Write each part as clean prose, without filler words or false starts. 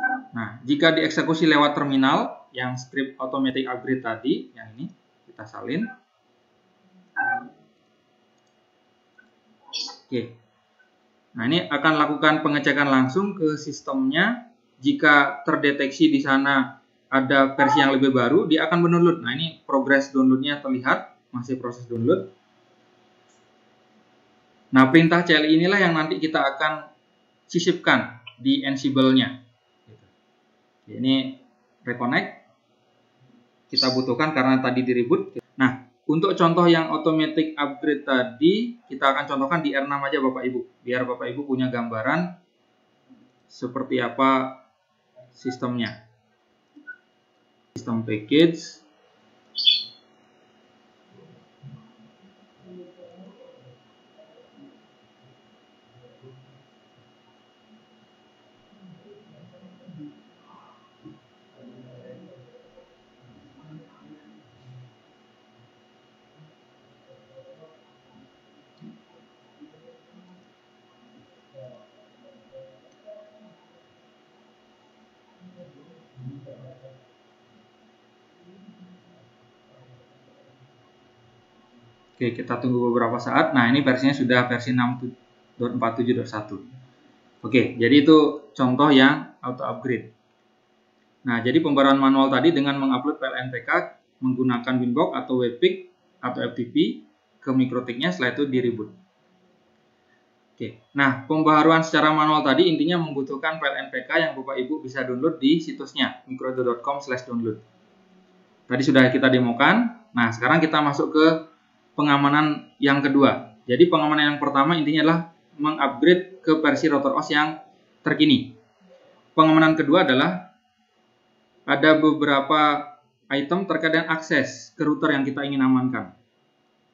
Nah, jika dieksekusi lewat terminal yang script automatic upgrade tadi, yang ini kita salin. Oke. Nah, ini akan lakukan pengecekan langsung ke sistemnya. Jika terdeteksi di sana ada versi yang lebih baru, dia akan mendownload. Nah, ini progres downloadnya terlihat, masih proses download. Nah, perintah CLI inilah yang nanti kita akan sisipkan di Ansible-nya. Ini reconnect kita butuhkan karena tadi di reboot. Nah, untuk contoh yang automatic upgrade tadi, kita akan contohkan di R6 aja Bapak Ibu, biar Bapak Ibu punya gambaran seperti apa sistemnya. Sistem package. Oke, kita tunggu beberapa saat. Nah, ini versinya sudah versi 6.47.1. Oke, jadi itu contoh yang auto upgrade. Nah, jadi pembaruan manual tadi dengan mengupload file NPK menggunakan Winbox atau Webpick atau FTP ke MikroTik-nya, setelah itu di reboot. Oke, nah pembaruan secara manual tadi intinya membutuhkan file NPK yang Bapak Ibu bisa download di situsnya mikroedu.com/download. Tadi sudah kita demokan. Nah, sekarang kita masuk ke pengamanan yang kedua. Jadi pengamanan yang pertama intinya adalah mengupgrade ke versi RouterOS yang terkini. Pengamanan kedua adalah ada beberapa item terkait dengan akses ke router yang kita ingin amankan.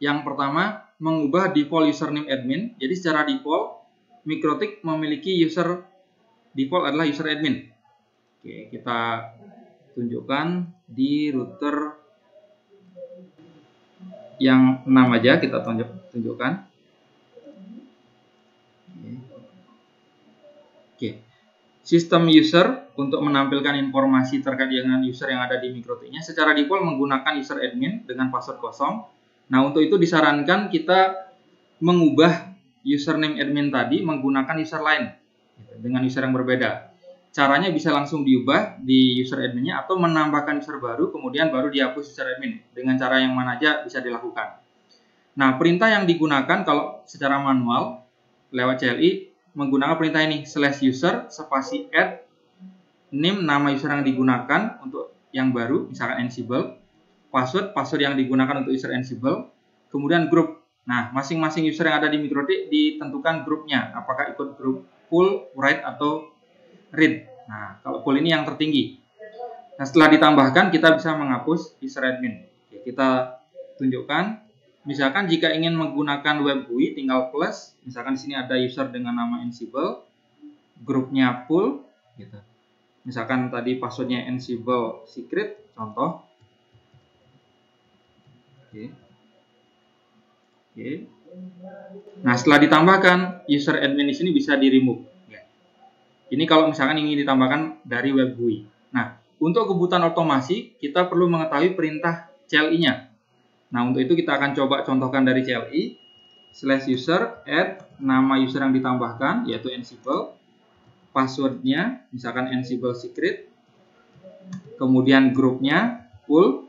Yang pertama, mengubah default username admin. Jadi secara default MikroTik memiliki user default adalah user admin. Oke, kita tunjukkan di router yang 6 aja, kita tunjukkan. Oke. Sistem user untuk menampilkan informasi terkait dengan user yang ada di MikroTik-nya secara default menggunakan user admin dengan password kosong. Nah, untuk itu disarankan kita mengubah username admin tadi menggunakan user lain dengan user yang berbeda. Caranya bisa langsung diubah di user adminnya atau menambahkan user baru kemudian baru dihapus user admin. Dengan cara yang mana aja bisa dilakukan. Nah, perintah yang digunakan kalau secara manual lewat CLI menggunakan perintah ini /user spasi add name nama user yang digunakan untuk yang baru misalkan Ansible, password yang digunakan untuk user Ansible, kemudian grup. Nah, masing-masing user yang ada di MikroTik ditentukan grupnya, apakah ikut grup full, write atau read. Nah, kalau full ini yang tertinggi. Nah, setelah ditambahkan kita bisa menghapus user admin. Oke, kita tunjukkan. Misalkan jika ingin menggunakan web GUI tinggal plus, misalkan di sini ada user dengan nama Ansible, grupnya full gitu. Misalkan tadi passwordnya Ansible secret contoh. Oke. Nah, setelah ditambahkan user admin di sini bisa di remove. Ini kalau misalkan ingin ditambahkan dari web GUI. Nah, untuk kebutuhan otomasi kita perlu mengetahui perintah CLI-nya. Nah, untuk itu kita akan coba contohkan dari CLI /user add nama user yang ditambahkan yaitu Ansible, passwordnya misalkan Ansible secret, kemudian grupnya full.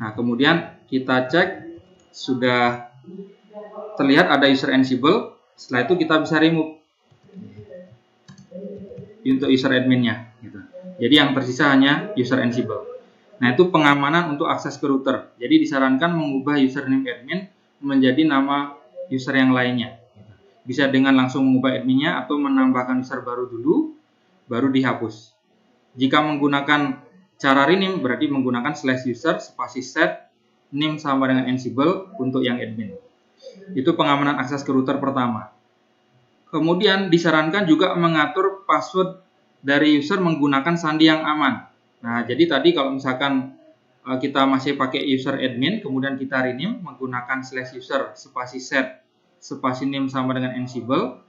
Nah, kemudian kita cek sudah terlihat ada user Ansible. Setelah itu kita bisa remove untuk user adminnya. Jadi yang tersisa hanya user Ansible. Nah, itu pengamanan untuk akses ke router. Jadi disarankan mengubah username admin menjadi nama user yang lainnya. Bisa dengan langsung mengubah adminnya atau menambahkan user baru dulu, baru dihapus. Jika menggunakan cara rename berarti menggunakan /user spasi set name sama dengan Ansible untuk yang admin. Itu pengamanan akses ke router pertama. Kemudian disarankan juga mengatur password dari user menggunakan sandi yang aman. Nah, jadi tadi kalau misalkan kita masih pakai user admin, kemudian kita rename menggunakan /user spasi set spasi name sama dengan Ansible.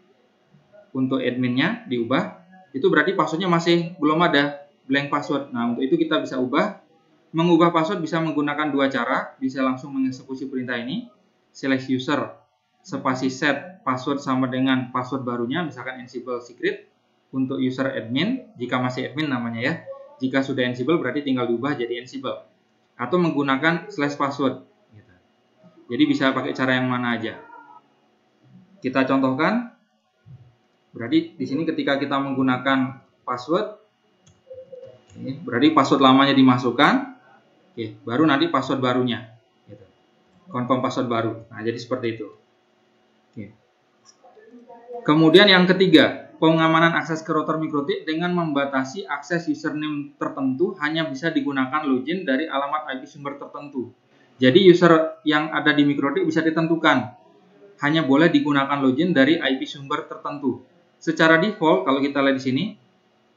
untuk adminnya diubah, itu berarti passwordnya masih belum ada, blank password. Nah, untuk itu kita bisa ubah. Mengubah password bisa menggunakan dua cara, bisa langsung mengeksekusi perintah ini, select user, spasi set password sama dengan password barunya, misalkan Ansible secret, untuk user admin, jika masih admin namanya ya. Jika sudah Ansible berarti tinggal diubah jadi Ansible. Atau menggunakan slash password. Jadi bisa pakai cara yang mana aja. Kita contohkan. Berarti di sini ketika kita menggunakan password, berarti password lamanya dimasukkan, baru nanti password barunya. Confirm password baru. Nah, jadi seperti itu. Kemudian yang ketiga, pengamanan akses ke router MikroTik dengan membatasi akses username tertentu hanya bisa digunakan login dari alamat IP sumber tertentu. Jadi user yang ada di MikroTik bisa ditentukan, hanya boleh digunakan login dari IP sumber tertentu. Secara default, kalau kita lihat di sini,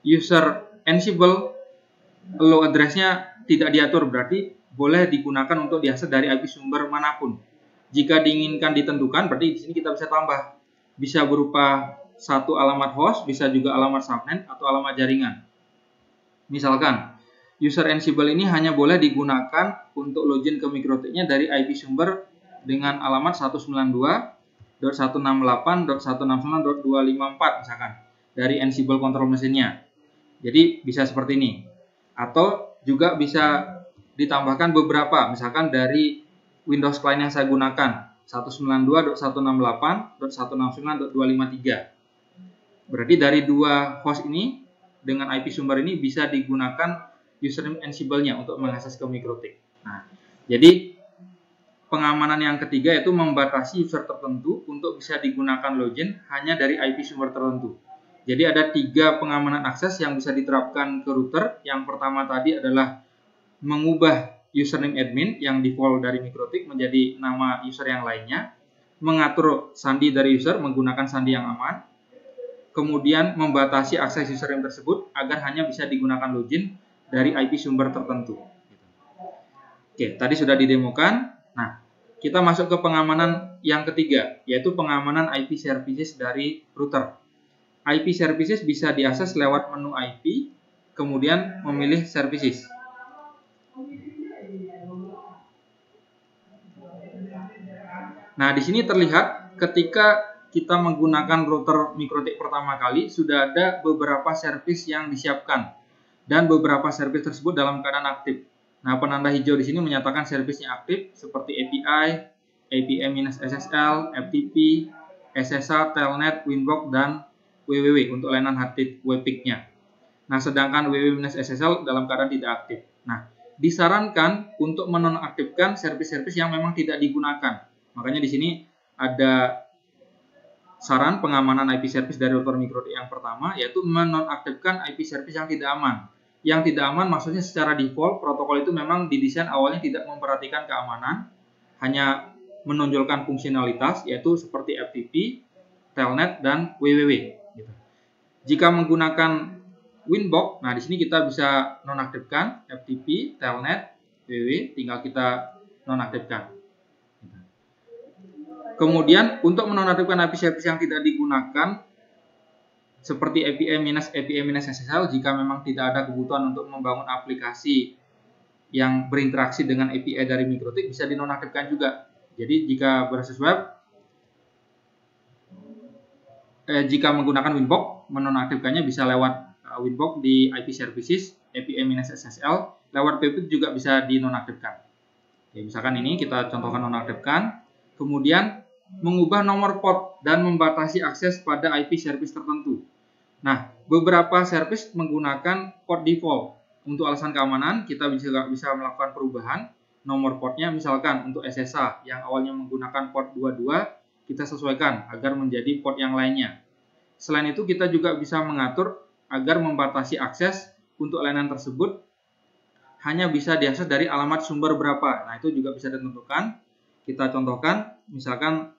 user Ansible allow address-nya tidak diatur, berarti boleh digunakan untuk diakses dari IP sumber manapun. Jika diinginkan ditentukan, berarti di sini kita bisa tambah. Bisa berupa satu alamat host, bisa juga alamat subnet atau alamat jaringan. Misalkan, user Ansible ini hanya boleh digunakan untuk login ke MikroTik-nya dari IP sumber dengan alamat 192.168.169.254 misalkan, dari Ansible control mesin-nya. Jadi bisa seperti ini. Atau juga bisa ditambahkan beberapa, misalkan dari Windows client yang saya gunakan, 192.168.169.253. Berarti dari dua host ini dengan IP sumber ini bisa digunakan username Ansible-nya untuk mengakses ke MikroTik. Nah, jadi pengamanan yang ketiga yaitu membatasi user tertentu untuk bisa digunakan login hanya dari IP sumber tertentu. Jadi ada 3 pengamanan akses yang bisa diterapkan ke router. Yang pertama tadi adalah mengubah username admin yang default dari MikroTik menjadi nama user yang lainnya, mengatur sandi dari user menggunakan sandi yang aman, kemudian membatasi akses username tersebut agar hanya bisa digunakan login dari IP sumber tertentu. Oke, tadi sudah didemokan. Nah, kita masuk ke pengamanan yang ketiga, yaitu pengamanan IP services dari router. IP services bisa diakses lewat menu IP, kemudian memilih services. Nah, di sini terlihat ketika kita menggunakan router MikroTik pertama kali, sudah ada beberapa service yang disiapkan. Dan beberapa service tersebut dalam keadaan aktif. Nah, penanda hijau di sini menyatakan servicenya aktif, seperti API, APM-SSL, FTP, SSH, Telnet, Winbox, dan WWW untuk layanan harddisk WPIC-nya. Nah, sedangkan WWW-SSL dalam keadaan tidak aktif. Nah, disarankan untuk menonaktifkan service-service yang memang tidak digunakan. Makanya di sini ada saran pengamanan IP service dari router MikroTik yang pertama, yaitu menonaktifkan IP service yang tidak aman. Yang tidak aman maksudnya secara default protokol itu memang didesain awalnya tidak memperhatikan keamanan, hanya menonjolkan fungsionalitas yaitu seperti FTP, Telnet, dan WWW. Jika menggunakan Winbox, nah di sini kita bisa nonaktifkan FTP, Telnet, WWW, tinggal kita nonaktifkan. Kemudian untuk menonaktifkan IP service yang tidak digunakan seperti APM-SSL, jika memang tidak ada kebutuhan untuk membangun aplikasi yang berinteraksi dengan API dari MikroTik, bisa dinonaktifkan juga. Jadi jika berbasis web, jika menggunakan Winbox, menonaktifkannya bisa lewat Winbox di IP services, APM-SSL, lewat PPIC juga bisa dinonaktifkan. Ya, misalkan ini kita contohkan nonaktifkan, kemudian mengubah nomor port dan membatasi akses pada IP service tertentu. Nah, beberapa service menggunakan port default. Untuk alasan keamanan, kita bisa melakukan perubahan nomor portnya, misalkan untuk SSH yang awalnya menggunakan port 22, kita sesuaikan agar menjadi port yang lainnya. Selain itu, kita juga bisa mengatur agar membatasi akses untuk layanan tersebut hanya bisa diakses dari alamat sumber berapa. Nah, itu juga bisa ditentukan. Kita contohkan, misalkan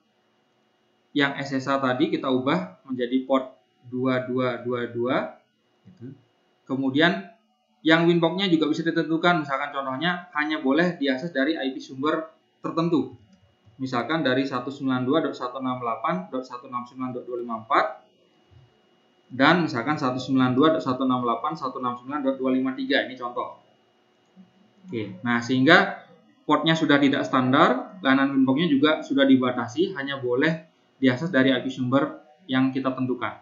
yang SSH tadi kita ubah menjadi port 2222. Kemudian yang Winbox-nya juga bisa ditentukan, misalkan contohnya hanya boleh diakses dari IP sumber tertentu. Misalkan dari 192.168.169.254 dan misalkan 192.168.169.253 ini contoh. Oke, nah sehingga portnya sudah tidak standar, layanan Winbox-nya juga sudah dibatasi, hanya boleh diakses dari IP sumber yang kita tentukan.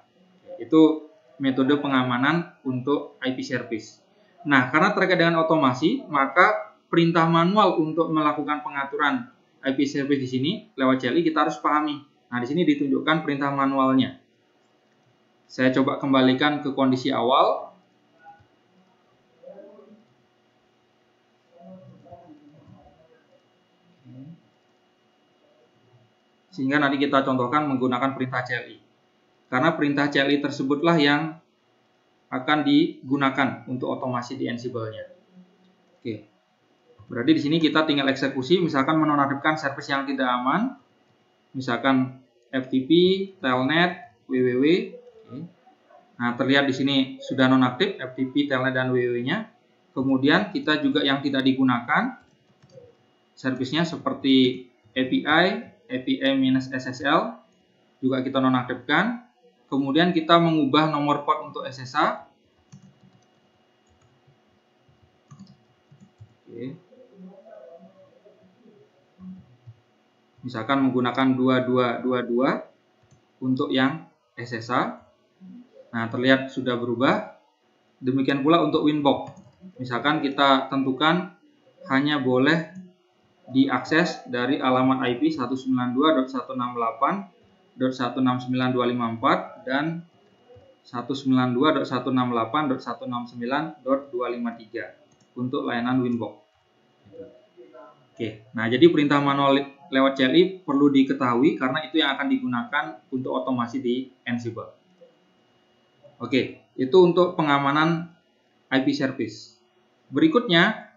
Itu metode pengamanan untuk IP service. Nah, karena terkait dengan otomasi, maka perintah manual untuk melakukan pengaturan IP service di sini lewat CLI kita harus pahami. Nah, di sini ditunjukkan perintah manualnya. Saya coba kembalikan ke kondisi awal. Sehingga nanti kita contohkan menggunakan perintah CLI. Karena perintah CLI tersebutlah yang akan digunakan untuk otomasi di Ansible-nya. Oke. Berarti di sini kita tinggal eksekusi, misalkan menonaktifkan service yang tidak aman, misalkan FTP, Telnet, WWW. Oke. Nah, terlihat di sini sudah nonaktif FTP, Telnet, dan WWW-nya. Kemudian kita juga yang tidak digunakan service-nya seperti API -SSL juga kita nonaktifkan. Kemudian kita mengubah nomor port untuk SSH. Oke. Misalkan menggunakan 2222 untuk yang SSH. Nah, terlihat sudah berubah. Demikian pula untuk Winbox. Misalkan kita tentukan hanya boleh diakses dari alamat IP 192.168.169.254 dan 192.168.169.253 untuk layanan Winbox. Oke, nah jadi perintah manual lewat CLI perlu diketahui karena itu yang akan digunakan untuk otomasi di Ansible. Oke, itu untuk pengamanan IP service. Berikutnya,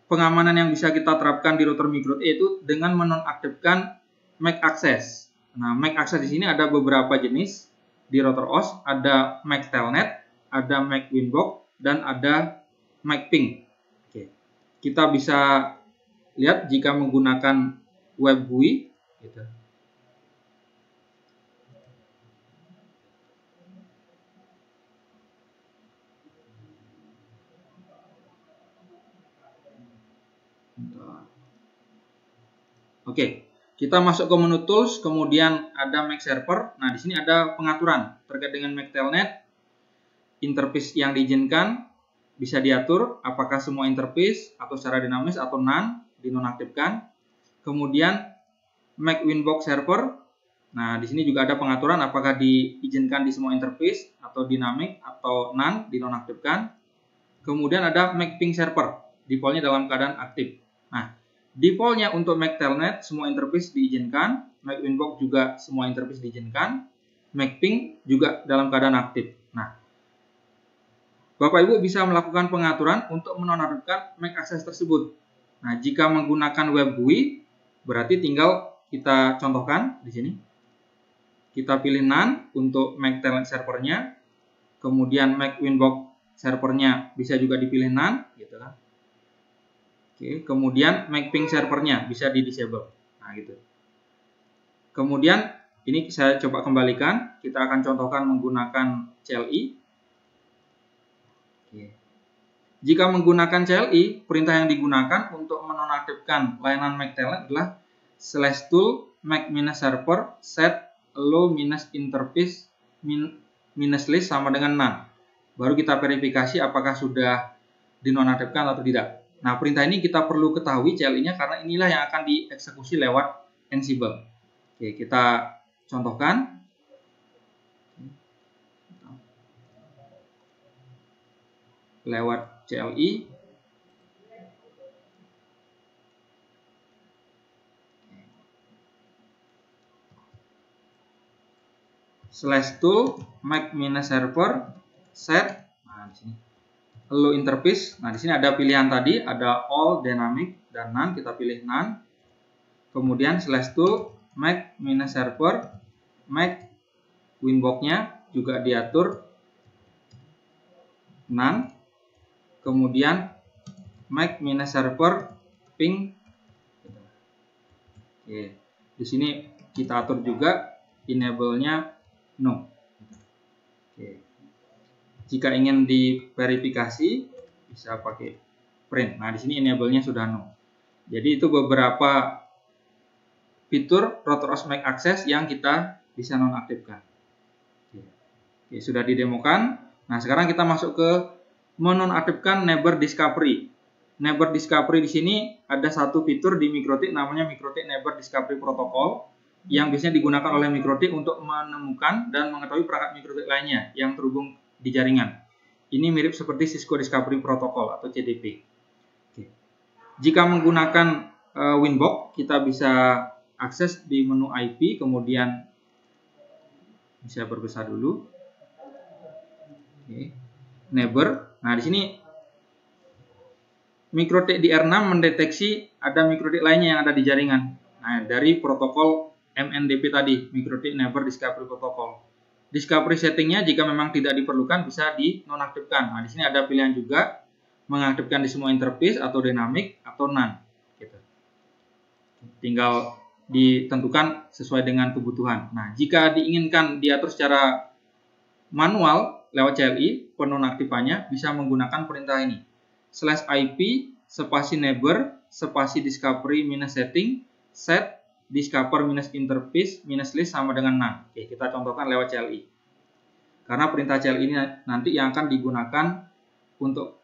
pengamanan yang bisa kita terapkan di router Micro T itu dengan menonaktifkan MAC access. Nah, MAC access di sini ada beberapa jenis di router OS, ada MAC Telnet, ada MAC Winbox, dan ada MAC Ping. Oke. Kita bisa lihat jika menggunakan web GUI, gitu. Oke, kita masuk ke menu tools, kemudian ada MAC server. Nah, di sini ada pengaturan terkait dengan MAC Telnet. Interface yang diizinkan bisa diatur apakah semua interface atau secara dinamis atau none dinonaktifkan. Kemudian MAC Winbox server. Nah, di sini juga ada pengaturan apakah diizinkan di semua interface atau dinamik atau none dinonaktifkan. Kemudian ada MAC Ping server, defaultnya dalam keadaan aktif. Nah, defaultnya untuk MAC Telnet semua interface diizinkan, MAC Winbox juga semua interface diizinkan, MAC Ping juga dalam keadaan aktif. Nah, Bapak Ibu bisa melakukan pengaturan untuk menonaktifkan MAC access tersebut. Nah, jika menggunakan web GUI, berarti tinggal kita contohkan di sini. Kita pilih none untuk MAC Telnet servernya, kemudian MAC Winbox servernya bisa juga dipilih none, gitu kan. Oke, kemudian MAC Ping servernya bisa di disable. Nah, gitu. Kemudian ini saya coba kembalikan, kita akan contohkan menggunakan CLI. Oke. Jika menggunakan CLI, perintah yang digunakan untuk menonaktifkan layanan MAC Telnet adalah /tool MAC-server set allow-interface -list sama dengan none. Baru kita verifikasi apakah sudah dinonaktifkan atau tidak. Nah, perintah ini kita perlu ketahui CLI-nya karena inilah yang akan dieksekusi lewat Ansible. Oke, kita contohkan. Lewat CLI. /tool MAC-server set. Nah, di sini allow interface. Nah, di sini ada pilihan tadi, ada all, dynamic, dan none. Kita pilih none. Kemudian /tool MAC-server, MAC Winbox-nya juga diatur none. Kemudian MAC-server ping. Oke. Di sini kita atur juga enable-nya no. Oke. Jika ingin diverifikasi bisa pakai print. Nah, di sini enable-nya sudah no. Jadi itu beberapa fitur RotorOS Make Access yang kita bisa nonaktifkan. Oke, sudah didemokan. Nah, sekarang kita masuk ke menonaktifkan Neighbor Discovery. Neighbor Discovery di sini ada satu fitur di MikroTik namanya MikroTik Neighbor Discovery Protocol yang biasanya digunakan oleh MikroTik untuk menemukan dan mengetahui perangkat MikroTik lainnya yang terhubung di jaringan. Ini mirip seperti Cisco Discovery Protocol atau CDP. Oke. Jika menggunakan Winbox, kita bisa akses di menu IP, kemudian bisa berbesar dulu. Oke. Neighbor. Nah, di sini MikroTik DR6 mendeteksi ada MikroTik lainnya yang ada di jaringan. Nah, dari protokol MNDP tadi, MikroTik Neighbor Discovery Protocol. Discovery settingnya jika memang tidak diperlukan bisa dinonaktifkan. Nah, di sini ada pilihan juga mengaktifkan di semua interface atau dynamic atau none. Gitu. Tinggal ditentukan sesuai dengan kebutuhan. Nah, jika diinginkan diatur secara manual lewat CLI, penonaktifannya bisa menggunakan perintah ini. /IP spasi neighbor spasi discovery minus setting set discover minus interface minus list sama dengan none. Oke, kita contohkan lewat CLI. Karena perintah CLI ini nanti yang akan digunakan untuk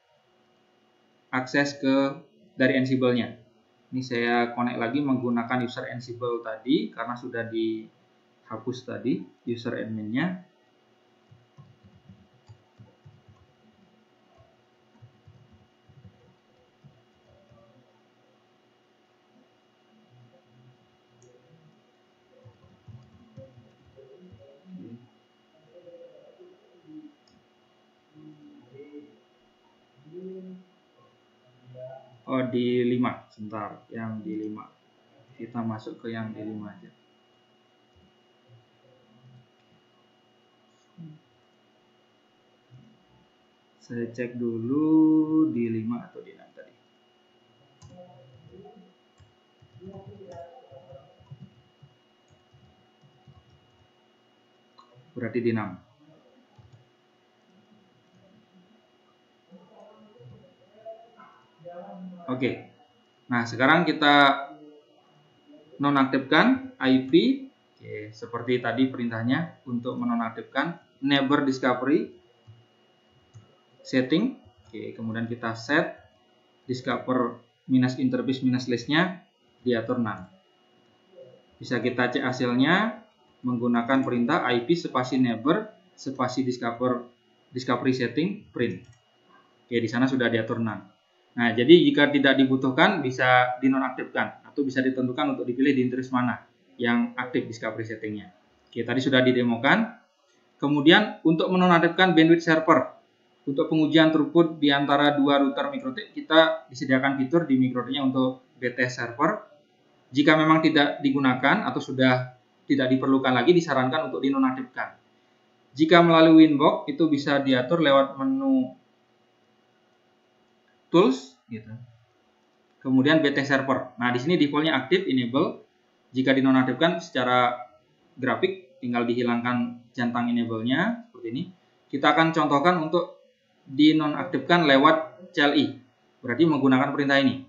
akses ke dari Ansible-nya. Ini saya connect lagi menggunakan user Ansible tadi karena sudah dihapus tadi user admin-nya. Oh, di 5, sebentar, yang di 5. Kita masuk ke yang di 5 aja. Saya cek dulu di 5 atau di 6 tadi. Berarti di 6. Oke. Nah, sekarang kita nonaktifkan IP. Oke, seperti tadi perintahnya untuk menonaktifkan Neighbor Discovery setting. Oke, kemudian kita set discover minus interface minus listnya diatur none. Bisa kita cek hasilnya menggunakan perintah IP spasi neighbor spasi discovery setting print. Oke, di sana sudah diatur none. Nah, jadi jika tidak dibutuhkan bisa dinonaktifkan atau bisa ditentukan untuk dipilih di interface mana yang aktif discovery settingnya. Oke, tadi sudah didemokan. Kemudian untuk menonaktifkan bandwidth server, untuk pengujian throughput di antara dua router MikroTik, kita disediakan fitur di MikroTiknya untuk BTS server. Jika memang tidak digunakan atau sudah tidak diperlukan lagi, disarankan untuk dinonaktifkan. Jika melalui Winbox, itu bisa diatur lewat menu Tools, gitu. Kemudian BTS server. Nah, di sini defaultnya aktif, enable. Jika dinonaktifkan secara grafik, tinggal dihilangkan centang enable-nya seperti ini. Kita akan contohkan untuk dinonaktifkan lewat CLI. Berarti menggunakan perintah ini.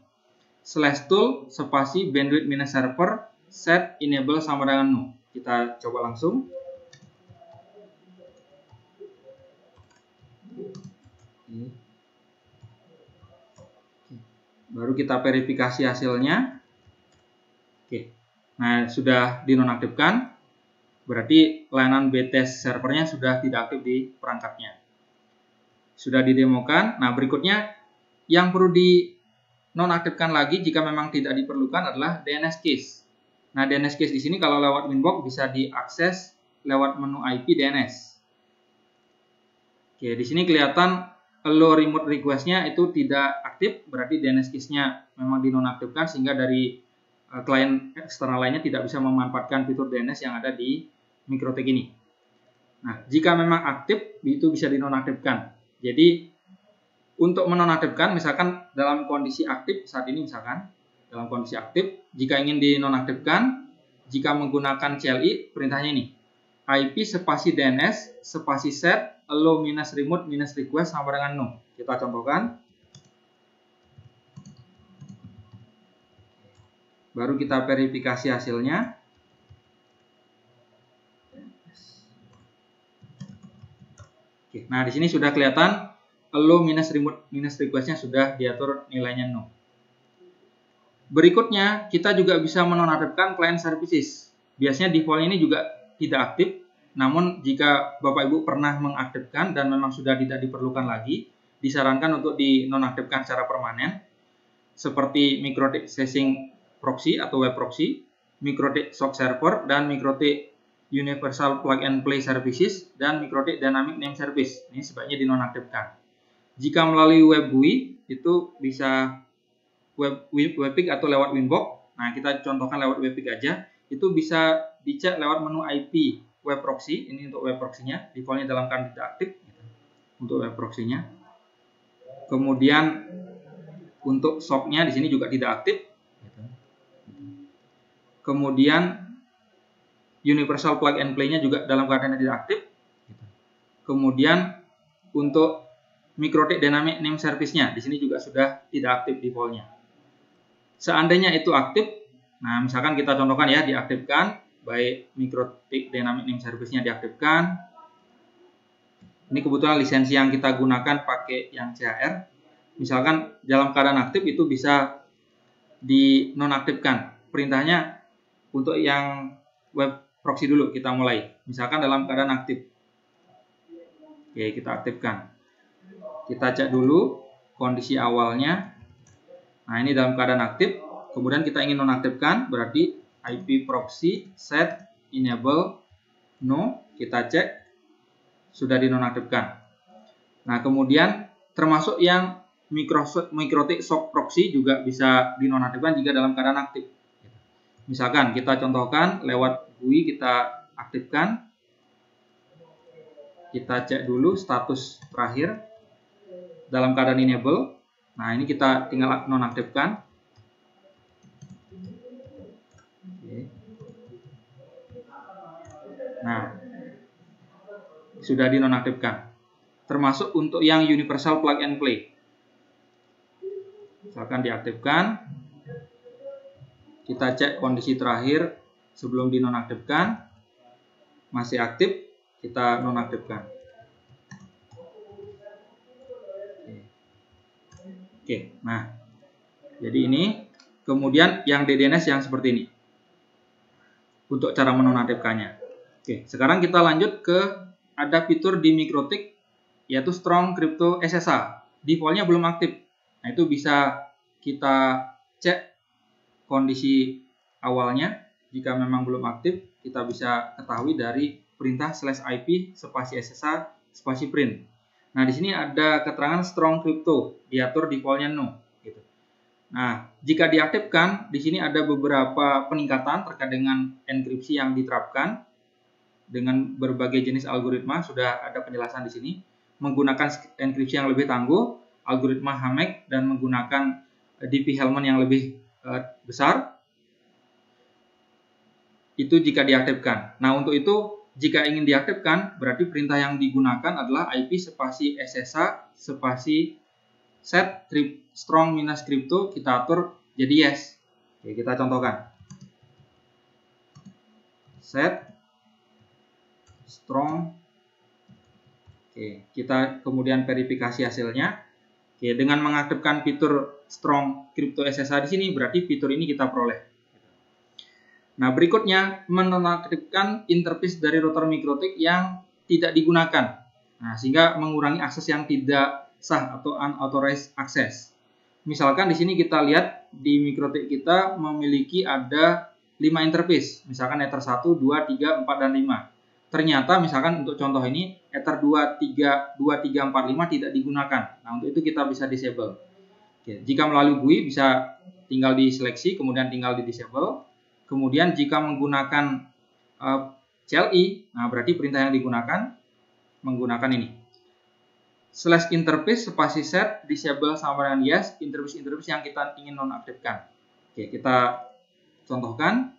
/tool spasi bandwidth minus server set enable sama dengan no. Kita coba langsung. Baru kita verifikasi hasilnya. Oke. Nah, sudah dinonaktifkan. Berarti layanan BTS servernya sudah tidak aktif di perangkatnya. Sudah didemokan. Nah, berikutnya yang perlu dinonaktifkan lagi jika memang tidak diperlukan adalah DNS case. Nah, DNS case di sini kalau lewat Winbox bisa diakses lewat menu IP DNS. Oke, di sini kelihatan allow remote request-nya itu tidak aktif, berarti DNS case-nya memang dinonaktifkan sehingga dari klien eksternal lainnya tidak bisa memanfaatkan fitur DNS yang ada di MikroTik ini. Nah, jika memang aktif, itu bisa dinonaktifkan. Jadi, untuk menonaktifkan, misalkan dalam kondisi aktif, saat ini misalkan, dalam kondisi aktif, jika ingin dinonaktifkan, jika menggunakan CLI, perintahnya ini. IP spasi DNS spasi set allow minus remote minus request sama dengan no. Kita contohkan. Baru kita verifikasi hasilnya. Oke, nah di sini sudah kelihatan allow minus remote minus requestnya sudah diatur nilainya no. Berikutnya kita juga bisa menonaktifkan client services. Biasanya default ini juga tidak aktif. Namun jika Bapak Ibu pernah mengaktifkan dan memang sudah tidak diperlukan lagi, disarankan untuk dinonaktifkan secara permanen. Seperti MikroTik Session Proxy atau Web Proxy, MikroTik SOC Server, dan MikroTik Universal Plug and Play Services, dan MikroTik Dynamic Name Service. Ini sebaiknya dinonaktifkan. Jika melalui Web GUI, itu bisa Webpick atau lewat Winbox. Nah, kita contohkan lewat Webpick aja. Itu bisa dicek lewat menu IP Web Proxy. Ini untuk Web Proxy-nya. Defaultnya dalam keadaan tidak aktif. Untuk Web Proxy-nya. Kemudian untuk SOC-nya di sini juga tidak aktif. Kemudian Universal Plug and Play-nya juga dalam keadaan tidak aktif. Kemudian untuk MikroTik Dynamic Name Service-nya di sini juga sudah tidak aktif default-nya. Seandainya itu aktif, nah misalkan kita contohkan ya, diaktifkan, baik MikroTik Dynamic Name Service-nya diaktifkan. Ini kebetulan lisensi yang kita gunakan pakai yang CHR. Misalkan dalam keadaan aktif itu bisa dinonaktifkan. Perintahnya untuk yang web proxy dulu kita mulai. Misalkan dalam keadaan aktif. Oke, kita aktifkan. Kita cek dulu kondisi awalnya. Nah, ini dalam keadaan aktif. Kemudian kita ingin nonaktifkan, berarti IP proxy set enable no. Kita cek sudah dinonaktifkan. Nah, kemudian termasuk yang MikroTik SOC Proxy juga bisa dinonaktifkan jika dalam keadaan aktif. Misalkan kita contohkan lewat GUI kita aktifkan. Kita cek dulu status terakhir dalam keadaan enable. Nah, ini kita tinggal nonaktifkan. Nah, sudah dinonaktifkan. Termasuk untuk yang Universal Plug and Play. Misalkan diaktifkan. Kita cek kondisi terakhir sebelum dinonaktifkan. Masih aktif, kita nonaktifkan. Oke, nah. Jadi ini, kemudian yang DDNS yang seperti ini. Untuk cara menonaktifkannya. Oke, sekarang kita lanjut ke ada fitur di MikroTik, yaitu Strong Crypto SSH. Defaultnya belum aktif. Nah, itu bisa kita cek kondisi awalnya. Jika memang belum aktif, kita bisa ketahui dari perintah /IP spasi SSH spasi print. Nah, di sini ada keterangan strong crypto, diatur defaultnya no. Gitu. Nah, jika diaktifkan, di sini ada beberapa peningkatan terkait dengan enkripsi yang diterapkan dengan berbagai jenis algoritma. Sudah ada penjelasan di sini. Menggunakan enkripsi yang lebih tangguh, algoritma Hamek, dan menggunakan DP-Hellman yang lebih besar, itu jika diaktifkan. Nah, untuk itu jika ingin diaktifkan, berarti perintah yang digunakan adalah IP spasi SSH spasi set strong minus crypto, kita atur jadi yes. Oke, kita contohkan. Set strong. Oke, kita kemudian verifikasi hasilnya. Oke, dengan mengaktifkan fitur Strong Crypto SSH di sini, berarti fitur ini kita peroleh. Nah, berikutnya menonaktifkan interface dari router MikroTik yang tidak digunakan. Nah, sehingga mengurangi akses yang tidak sah atau unauthorized access. Misalkan di sini kita lihat di MikroTik kita memiliki ada 5 interface. Misalkan Ether 1, 2, 3, 4, dan 5. Ternyata misalkan untuk contoh ini Ether 2, 3, 4, 5 tidak digunakan. Nah, untuk itu kita bisa disable. Oke, jika melalui GUI bisa tinggal diseleksi, kemudian tinggal di disable. Kemudian jika menggunakan CLI, nah berarti perintah yang digunakan menggunakan ini. /interface spasi set disable sama dengan yes, interface yang kita ingin nonaktifkan. Oke, kita contohkan.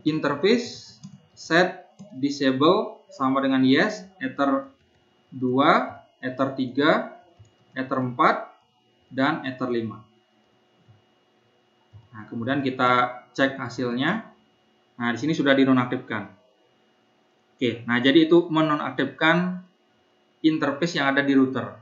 interface set disable sama dengan yes, ether 2, ether 3, ether 4, dan ether 5. Nah, kemudian kita cek hasilnya. Nah, di sini sudah dinonaktifkan. Oke, nah jadi itu menonaktifkan interface yang ada di router.